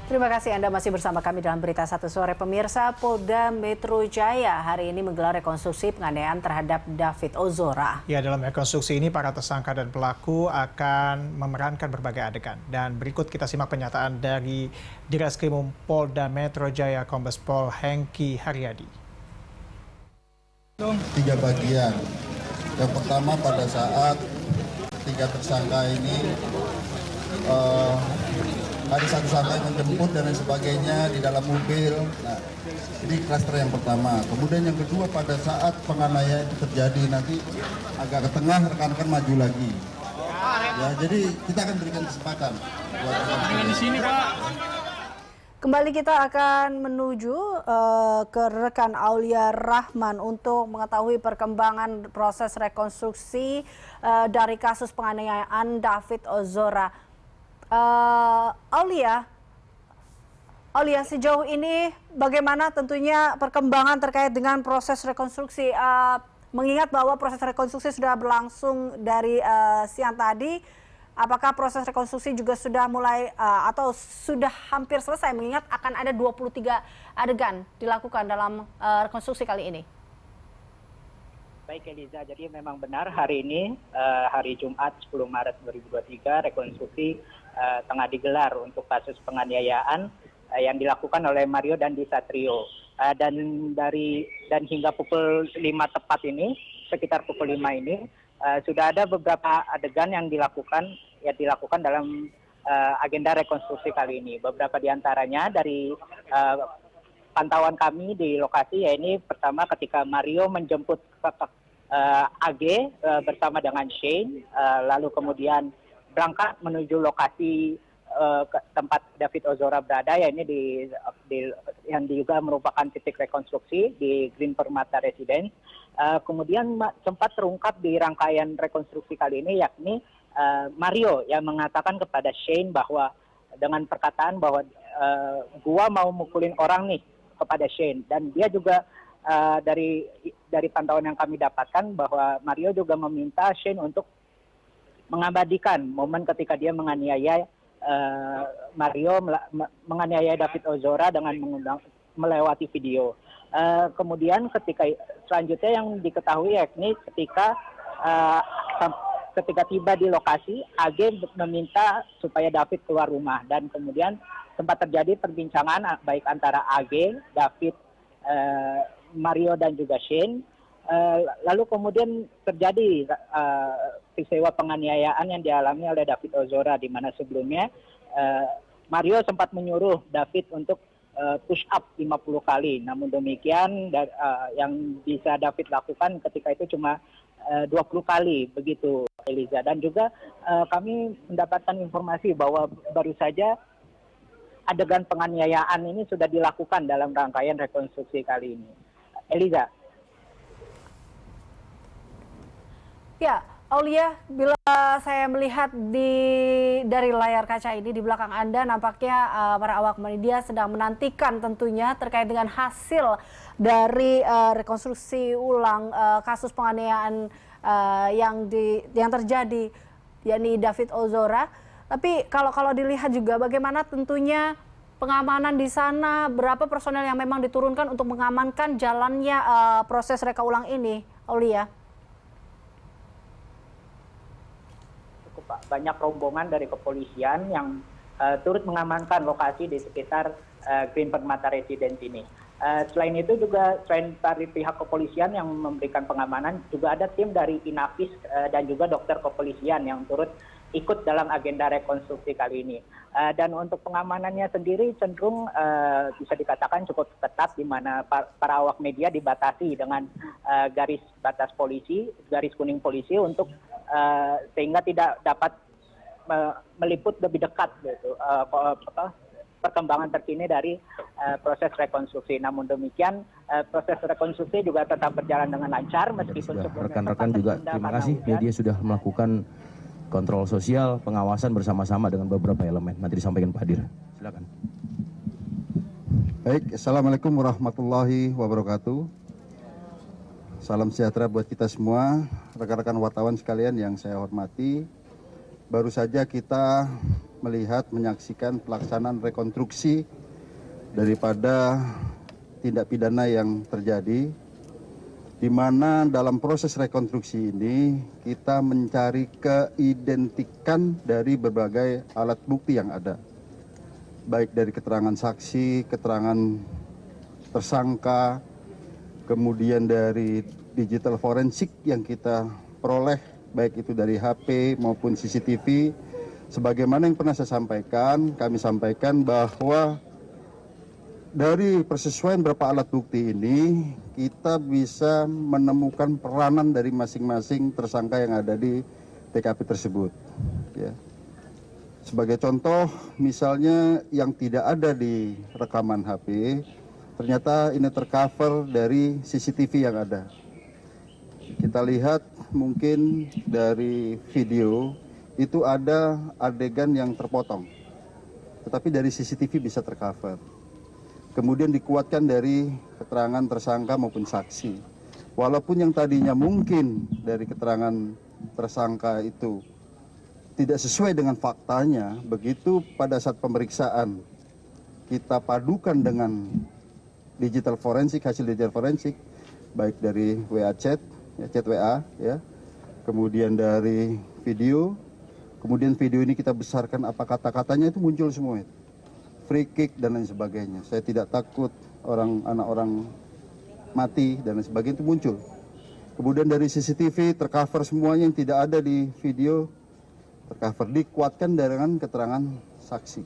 Terima kasih Anda masih bersama kami dalam Berita Satu Sore. Pemirsa, Polda Metro Jaya hari ini menggelar rekonstruksi penganiayaan terhadap David Ozora. Ya, dalam rekonstruksi ini para tersangka dan pelaku akan memerankan berbagai adegan. Dan berikut kita simak pernyataan dari Direskrimum Polda Metro Jaya Kombes Pol Hengki Haryadi. 3 bagian. Yang pertama pada saat 3 tersangka ini ada satu sampai menjemput dan lain sebagainya di dalam mobil. Nah, ini klaster yang pertama. Kemudian yang kedua pada saat penganiayaan itu terjadi nanti agak ke tengah rekan-rekan maju lagi. Ya, jadi kita akan berikan kesempatan buat di sini, Pak. Kembali kita akan menuju ke rekan Aulia Rahman untuk mengetahui perkembangan proses rekonstruksi dari kasus penganiayaan David Ozora. Aulia, sejauh ini bagaimana tentunya perkembangan terkait dengan proses rekonstruksi? Mengingat bahwa proses rekonstruksi sudah berlangsung dari siang tadi, apakah proses rekonstruksi juga sudah mulai atau sudah hampir selesai? Mengingat akan ada 23 adegan dilakukan dalam rekonstruksi kali ini. Baik Eliza, jadi memang benar hari ini, hari Jumat 10 Maret 2023, rekonstruksi tengah digelar untuk kasus penganiayaan yang dilakukan oleh Mario Dandi Satrio. Dan hingga pukul 5 tepat ini, sekitar pukul 5 ini, sudah ada beberapa adegan yang dilakukan dalam agenda rekonstruksi kali ini. Beberapa diantaranya dari pantauan kami di lokasi, yaitu pertama ketika Mario menjemput AG bersama dengan Shane, lalu kemudian berangkat menuju lokasi tempat David Ozora berada, yaitu yang juga merupakan titik rekonstruksi di Green Permata Residence. Kemudian sempat terungkap di rangkaian rekonstruksi kali ini, yakni Mario yang mengatakan kepada Shane bahwa dengan perkataan bahwa gua mau mukulin orang nih kepada Shane, dan dia juga dari pantauan yang kami dapatkan bahwa Mario juga meminta Shane untuk mengabadikan momen ketika dia menganiaya menganiaya David Ozora dengan melewati video. Kemudian selanjutnya yang diketahui yakni ketika tiba di lokasi, AG meminta supaya David keluar rumah, dan kemudian sempat terjadi perbincangan baik antara AG, David, Mario dan juga Shane. Lalu kemudian terjadi peristiwa penganiayaan yang dialami oleh David Ozora, di mana sebelumnya Mario sempat menyuruh David untuk push up 50 kali. Namun demikian yang bisa David lakukan ketika itu cuma 20 kali begitu, Eliza. Dan juga kami mendapatkan informasi bahwa baru saja adegan penganiayaan ini sudah dilakukan dalam rangkaian rekonstruksi kali ini. Eliza. Ya, Aulia, bila saya melihat dari layar kaca ini di belakang Anda, nampaknya para awak media sedang menantikan tentunya terkait dengan hasil dari rekonstruksi ulang kasus penganiayaan yang terjadi, yakni David Ozora. Tapi kalau dilihat juga bagaimana tentunya pengamanan di sana, berapa personel yang memang diturunkan untuk mengamankan jalannya proses reka ulang ini, Aulia? Banyak rombongan dari kepolisian yang turut mengamankan lokasi di sekitar Green Permata Residence ini. Selain itu juga, selain dari pihak kepolisian yang memberikan pengamanan, juga ada tim dari Inavis dan juga dokter kepolisian yang turut ikut dalam agenda rekonstruksi kali ini. Dan untuk pengamanannya sendiri cenderung bisa dikatakan cukup ketat, di mana para awak media dibatasi dengan garis batas polisi, garis kuning polisi, untuk sehingga tidak dapat meliput lebih dekat gitu perkembangan terkini dari proses rekonstruksi. Namun demikian proses rekonstruksi juga tetap berjalan dengan lancar meskipun rekan-rekan juga terima kasih media sudah melakukan kontrol sosial, pengawasan bersama-sama dengan beberapa elemen. Nanti disampaikan Pak Hadir. Silakan. Baik, Assalamualaikum warahmatullahi wabarakatuh. Salam sejahtera buat kita semua, rekan-rekan wartawan sekalian yang saya hormati. baru saja kita menyaksikan pelaksanaan rekonstruksi daripada tindak pidana yang terjadi, di mana dalam proses rekonstruksi ini kita mencari keidentikan dari berbagai alat bukti yang ada, baik dari keterangan saksi, keterangan tersangka, kemudian dari digital forensik yang kita peroleh, baik itu dari HP maupun CCTV. Sebagaimana yang pernah saya sampaikan, kami sampaikan bahwa dari persesuaian beberapa alat bukti ini, kita bisa menemukan peranan dari masing-masing tersangka yang ada di TKP tersebut. Ya. Sebagai contoh, misalnya yang tidak ada di rekaman HP, ternyata ini tercover dari CCTV yang ada. Kita lihat mungkin dari video itu ada adegan yang terpotong, tetapi dari CCTV bisa tercover. Kemudian dikuatkan dari keterangan tersangka maupun saksi. Walaupun yang tadinya mungkin dari keterangan tersangka itu tidak sesuai dengan faktanya, begitu pada saat pemeriksaan kita padukan dengan digital forensik, hasil digital forensik, baik dari WA chat, ya, chat WA, ya, kemudian dari video, kemudian video ini kita besarkan apa kata-katanya itu muncul semua, free kick dan lain sebagainya. Saya tidak takut anak orang mati dan lain sebagainya itu muncul. Kemudian dari CCTV tercover semuanya yang tidak ada di video, tercover, dikuatkan dengan keterangan saksi.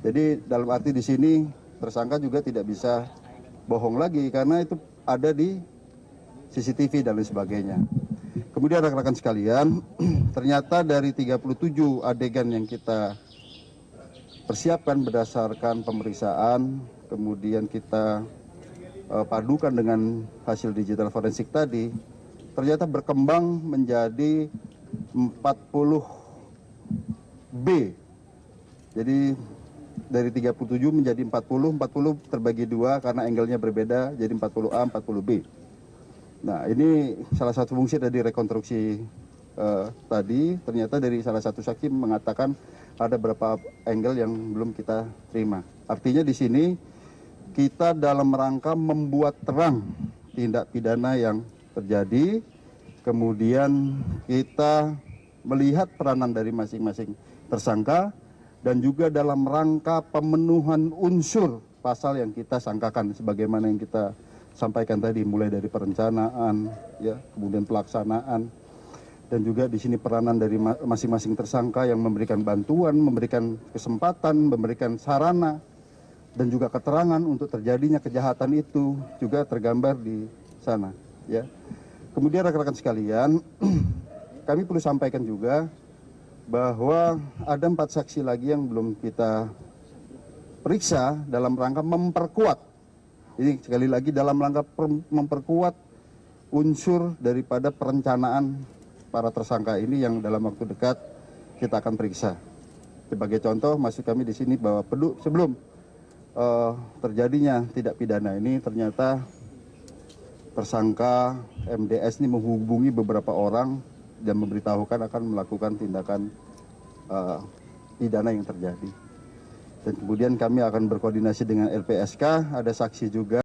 Jadi dalam arti di sini tersangka juga tidak bisa bohong lagi karena itu ada di CCTV dan lain sebagainya. Kemudian rekan-rekan sekalian, ternyata dari 37 adegan yang kita persiapkan berdasarkan pemeriksaan, kemudian kita padukan dengan hasil digital forensik tadi, ternyata berkembang menjadi 40 B. Jadi dari 37 menjadi 40 terbagi 2 karena angle-nya berbeda, jadi 40A, 40B. Nah, ini salah satu fungsi dari rekonstruksi tadi, ternyata dari salah satu saksi mengatakan ada beberapa angle yang belum kita terima. Artinya di sini kita dalam rangka membuat terang tindak pidana yang terjadi, kemudian kita melihat peranan dari masing-masing tersangka, dan juga dalam rangka pemenuhan unsur pasal yang kita sangkakan sebagaimana yang kita sampaikan tadi, mulai dari perencanaan, ya, kemudian pelaksanaan, dan juga di sini peranan dari masing-masing tersangka yang memberikan bantuan, memberikan kesempatan, memberikan sarana, dan juga keterangan untuk terjadinya kejahatan itu juga tergambar di sana. Ya. Kemudian rekan-rekan sekalian, kami perlu sampaikan juga bahwa ada 4 saksi lagi yang belum kita periksa dalam rangka memperkuat. Ini sekali lagi dalam rangka memperkuat unsur daripada perencanaan para tersangka ini yang dalam waktu dekat kita akan periksa. Sebagai contoh, maksud kami di sini bahwa sebelum terjadinya tindak pidana ini ternyata tersangka MDS ini menghubungi beberapa orang dan memberitahukan akan melakukan tindakan pidana yang terjadi. Dan kemudian kami akan berkoordinasi dengan LPSK, ada saksi juga.